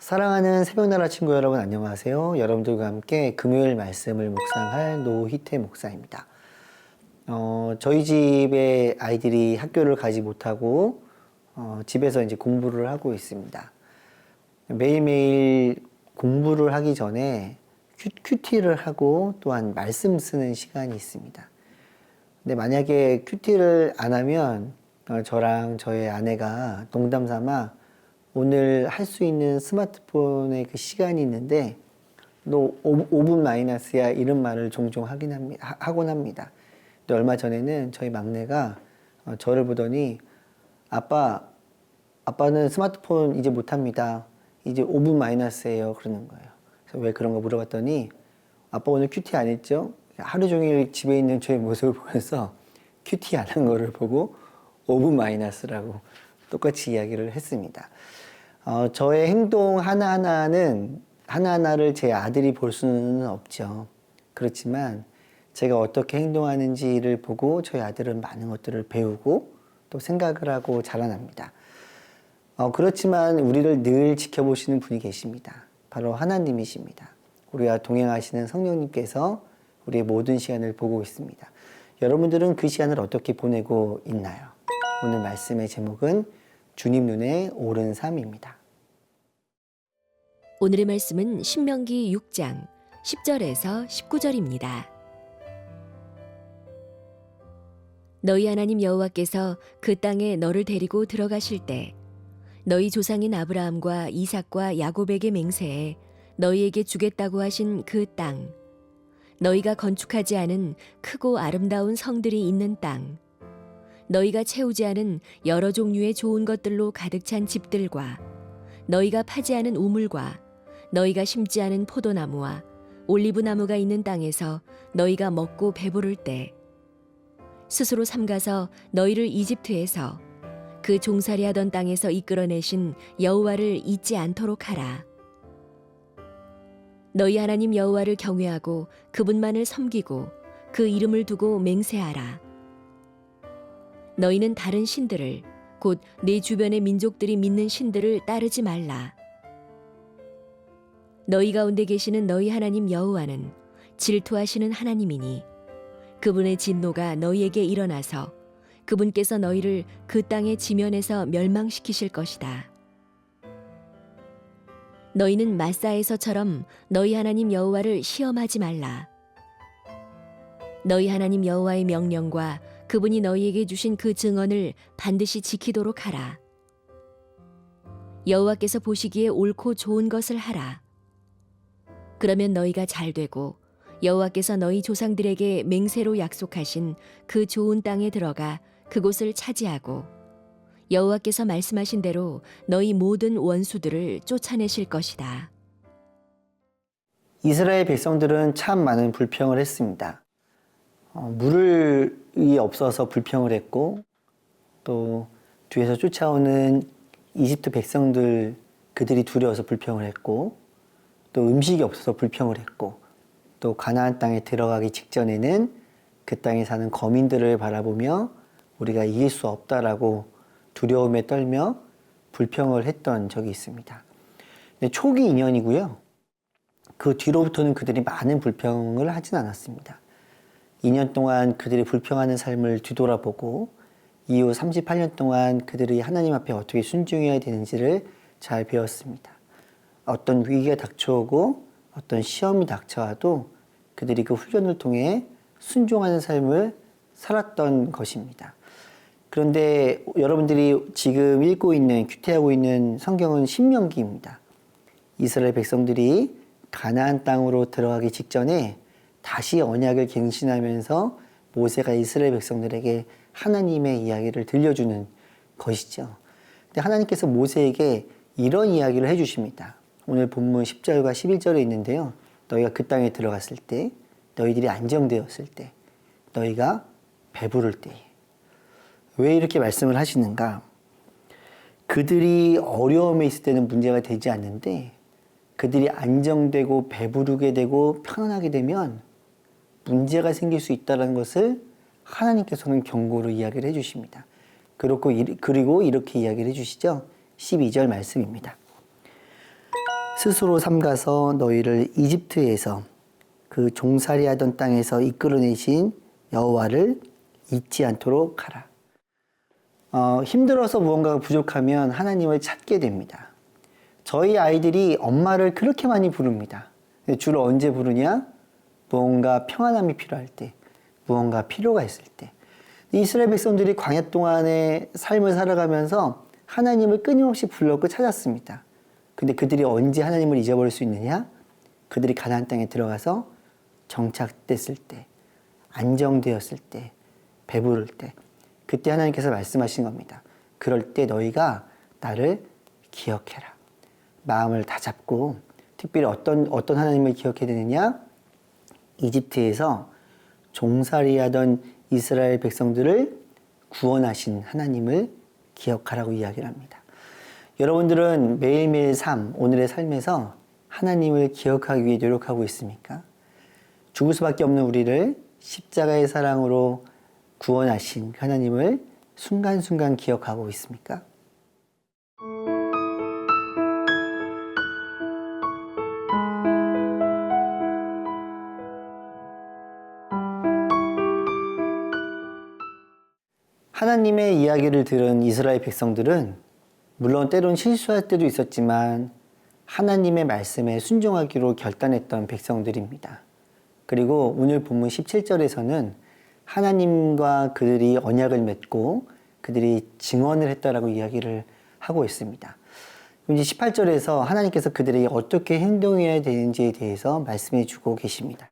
사랑하는 새벽나라 친구 여러분 안녕하세요. 여러분들과 함께 금요일 말씀을 묵상할 노희태 목사입니다. 저희 집에 아이들이 학교를 가지 못하고 집에서 이제 공부를 하고 있습니다. 매일매일 공부를 하기 전에 큐티를 하고 또한 말씀 쓰는 시간이 있습니다. 근데 만약에 큐티를 안 하면 저랑 저의 아내가 농담 삼아 오늘 할 수 있는 스마트폰의 그 시간이 있는데 너 5분 마이너스야 이런 말을 종종 하곤 합니다. 근데 얼마 전에는 저희 막내가 저를 보더니 아빠는 스마트폰 이제 못합니다. 이제 5분 마이너스예요 그러는 거예요. 그래서 왜 그런 거 물어봤더니 아빠 오늘 큐티 안 했죠? 하루 종일 집에 있는 저의 모습을 보면서 큐티 안 한 거를 보고 5분 마이너스라고 똑같이 이야기를 했습니다. 저의 행동 하나하나를 제 아들이 볼 수는 없죠. 그렇지만 제가 어떻게 행동하는지를 보고 저희 아들은 많은 것들을 배우고 또 생각을 하고 자라납니다. 그렇지만 우리를 늘 지켜보시는 분이 계십니다. 바로 하나님이십니다. 우리와 동행하시는 성령님께서 우리의 모든 시간을 보고 있습니다. 여러분들은 그 시간을 어떻게 보내고 있나요? 오늘 말씀의 제목은 주님 눈에 옳은 삶입니다. 오늘의 말씀은 신명기 6장 10절에서 19절입니다. 너희 하나님 여호와께서 그 땅에 너를 데리고 들어가실 때 너희 조상인 아브라함과 이삭과 야곱에게 맹세해 너희에게 주겠다고 하신 그 땅, 너희가 건축하지 않은 크고 아름다운 성들이 있는 땅, 너희가 채우지 않은 여러 종류의 좋은 것들로 가득 찬 집들과 너희가 파지 않은 우물과 너희가 심지 않은 포도나무와 올리브나무가 있는 땅에서 너희가 먹고 배부를 때 스스로 삼가서 너희를 이집트에서 그 종살이하던 땅에서 이끌어내신 여호와를 잊지 않도록 하라. 너희 하나님 여호와를 경외하고 그분만을 섬기고 그 이름을 두고 맹세하라. 너희는 다른 신들을 곧 내 주변의 민족들이 믿는 신들을 따르지 말라. 너희 가운데 계시는 너희 하나님 여호와는 질투하시는 하나님이니 그분의 진노가 너희에게 일어나서 그분께서 너희를 그 땅의 지면에서 멸망시키실 것이다. 너희는 마사에서처럼 너희 하나님 여호와를 시험하지 말라. 너희 하나님 여호와의 명령과 그분이 너희에게 주신 그 증언을 반드시 지키도록 하라. 여호와께서 보시기에 옳고 좋은 것을 하라. 그러면 너희가 잘되고 여호와께서 너희 조상들에게 맹세로 약속하신 그 좋은 땅에 들어가 그곳을 차지하고 여호와께서 말씀하신 대로 너희 모든 원수들을 쫓아내실 것이다. 이스라엘 백성들은 참 많은 불평을 했습니다. 물이 없어서 불평을 했고 또 뒤에서 쫓아오는 이집트 백성들 그들이 두려워서 불평을 했고 또 음식이 없어서 불평을 했고 또 가나안 땅에 들어가기 직전에는 그 땅에 사는 거민들을 바라보며 우리가 이길 수 없다라고 두려움에 떨며 불평을 했던 적이 있습니다. 근데 초기 인연이고요. 그 뒤로부터는 그들이 많은 불평을 하진 않았습니다. 2년 동안 그들이 불평하는 삶을 뒤돌아보고 이후 38년 동안 그들이 하나님 앞에 어떻게 순종해야 되는지를 잘 배웠습니다. 어떤 위기가 닥쳐오고 어떤 시험이 닥쳐와도 그들이 그 훈련을 통해 순종하는 삶을 살았던 것입니다. 그런데 여러분들이 지금 읽고 있는, 큐티하고 있는 성경은 신명기입니다. 이스라엘 백성들이 가나안 땅으로 들어가기 직전에 다시 언약을 갱신하면서 모세가 이스라엘 백성들에게 하나님의 이야기를 들려주는 것이죠. 근데 하나님께서 모세에게 이런 이야기를 해주십니다. 오늘 본문 10절과 11절에 있는데요. 너희가 그 땅에 들어갔을 때, 너희들이 안정되었을 때, 너희가 배부를 때. 왜 이렇게 말씀을 하시는가? 그들이 어려움에 있을 때는 문제가 되지 않는데 그들이 안정되고 배부르게 되고 편안하게 되면 문제가 생길 수 있다는 것을 하나님께서는 경고로 이야기를 해주십니다. 그리고 이렇게 이야기를 해주시죠. 12절 말씀입니다. 스스로 삼가서 너희를 이집트에서 그 종살이하던 땅에서 이끌어내신 여호와를 잊지 않도록 하라. 힘들어서 무언가가 부족하면 하나님을 찾게 됩니다. 저희 아이들이 엄마를 그렇게 많이 부릅니다. 주로 언제 부르냐? 무언가 평안함이 필요할 때, 무언가 필요가 있을 때. 이스라엘 백성들이 광야 동안의 삶을 살아가면서 하나님을 끊임없이 불렀고 찾았습니다. 근데 그들이 언제 하나님을 잊어버릴 수 있느냐? 그들이 가나안 땅에 들어가서 정착됐을 때, 안정되었을 때, 배부를 때, 그때 하나님께서 말씀하신 겁니다. 그럴 때 너희가 나를 기억해라. 마음을 다 잡고, 특별히 어떤 하나님을 기억해야 되느냐? 이집트에서 종살이하던 이스라엘 백성들을 구원하신 하나님을 기억하라고 이야기를 합니다. 여러분들은 매일매일 오늘의 삶에서 하나님을 기억하기 위해 노력하고 있습니까? 죽을 수밖에 없는 우리를 십자가의 사랑으로 구원하신 하나님을 순간순간 기억하고 있습니까? 하나님의 이야기를 들은 이스라엘 백성들은 물론 때론 실수할 때도 있었지만 하나님의 말씀에 순종하기로 결단했던 백성들입니다. 그리고 오늘 본문 17절에서는 하나님과 그들이 언약을 맺고 그들이 증언을 했다라고 이야기를 하고 있습니다. 이제 18절에서 하나님께서 그들에게 어떻게 행동해야 되는지에 대해서 말씀해 주고 계십니다.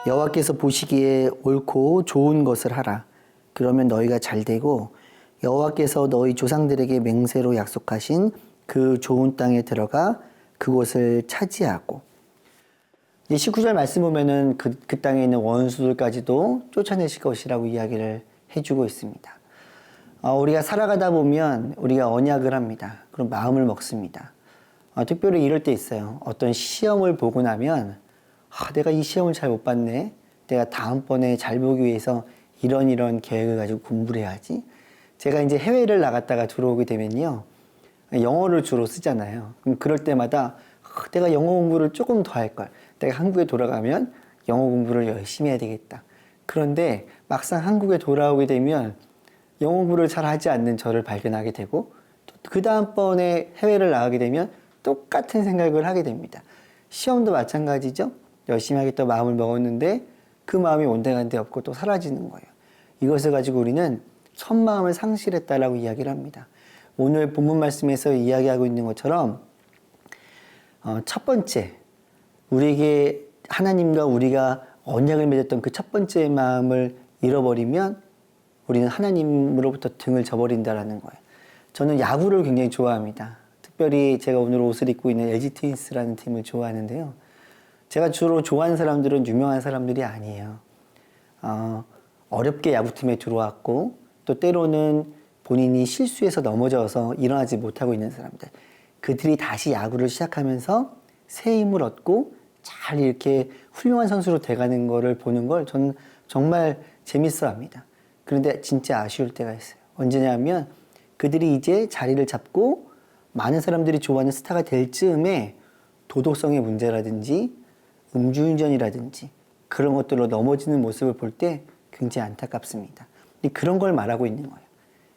여호와께서 보시기에 옳고 좋은 것을 하라. 그러면 너희가 잘되고 여호와께서 너희 조상들에게 맹세로 약속하신 그 좋은 땅에 들어가 그곳을 차지하고, 이제 19절 말씀 보면은 그 땅에 있는 원수들까지도 쫓아내실 것이라고 이야기를 해주고 있습니다. 우리가 살아가다 보면 우리가 언약을 합니다. 그럼 마음을 먹습니다. 특별히 이럴 때 있어요. 어떤 시험을 보고 나면 내가 이 시험을 잘 못 봤네. 내가 다음번에 잘 보기 위해서 이런 계획을 가지고 공부를 해야지. 제가 이제 해외를 나갔다가 들어오게 되면요, 영어를 주로 쓰잖아요. 그럼 그럴 때마다 내가 영어 공부를 조금 더 할 걸. 내가 한국에 돌아가면 영어 공부를 열심히 해야 되겠다. 그런데 막상 한국에 돌아오게 되면 영어 공부를 잘 하지 않는 저를 발견하게 되고, 그 다음번에 해외를 나가게 되면 똑같은 생각을 하게 됩니다. 시험도 마찬가지죠. 열심히 하겠다 마음을 먹었는데 그 마음이 온데간데 없고 또 사라지는 거예요. 이것을 가지고 우리는 첫 마음을 상실했다라고 이야기를 합니다. 오늘 본문 말씀에서 이야기하고 있는 것처럼 첫 번째, 우리에게 하나님과 우리가 언약을 맺었던 그 첫 번째 마음을 잃어버리면 우리는 하나님으로부터 등을 져버린다라는 거예요. 저는 야구를 굉장히 좋아합니다. 특별히 제가 오늘 옷을 입고 있는 LG 트윈스라는 팀을 좋아하는데요. 제가 주로 좋아하는 사람들은 유명한 사람들이 아니에요. 어렵게 야구팀에 들어왔고 또 때로는 본인이 실수해서 넘어져서 일어나지 못하고 있는 사람들, 그들이 다시 야구를 시작하면서 새 힘을 얻고 잘 이렇게 훌륭한 선수로 돼가는 거를 보는 걸 저는 정말 재밌어 합니다. 그런데 진짜 아쉬울 때가 있어요. 언제냐면 그들이 이제 자리를 잡고 많은 사람들이 좋아하는 스타가 될 즈음에 도덕성의 문제라든지 음주운전이라든지 그런 것들로 넘어지는 모습을 볼 때 굉장히 안타깝습니다. 근데 그런 걸 말하고 있는 거예요.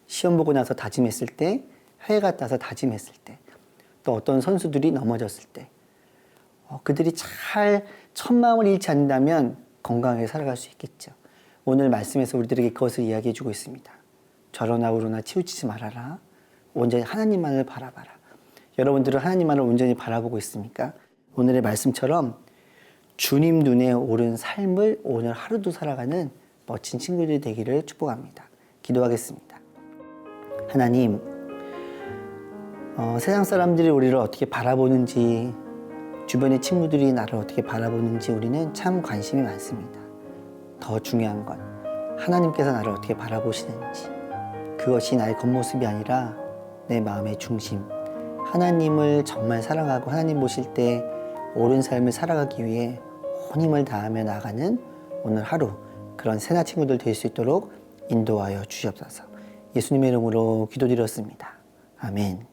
시험 보고 나서 다짐했을 때, 해외 갔다 와서 다짐했을 때, 또 어떤 선수들이 넘어졌을 때, 그들이 잘 첫 마음을 잃지 않는다면 건강하게 살아갈 수 있겠죠. 오늘 말씀에서 우리들에게 그것을 이야기해 주고 있습니다. 저러나 우러나 치우치지 말아라. 온전히 하나님만을 바라봐라. 여러분들은 하나님만을 온전히 바라보고 있습니까? 오늘의 말씀처럼 주님 눈에 옳은 삶을 오늘 하루도 살아가는 멋진 친구들이 되기를 축복합니다. 기도하겠습니다. 하나님, 세상 사람들이 우리를 어떻게 바라보는지, 주변의 친구들이 나를 어떻게 바라보는지 우리는 참 관심이 많습니다. 더 중요한 건 하나님께서 나를 어떻게 바라보시는지, 그것이 나의 겉모습이 아니라 내 마음의 중심, 하나님을 정말 사랑하고 하나님 보실 때 옳은 삶을 살아가기 위해 온 힘을 다하며 나아가는 오늘 하루, 그런 새나 친구들 될 수 있도록 인도하여 주시옵소서. 예수님의 이름으로 기도드렸습니다. 아멘.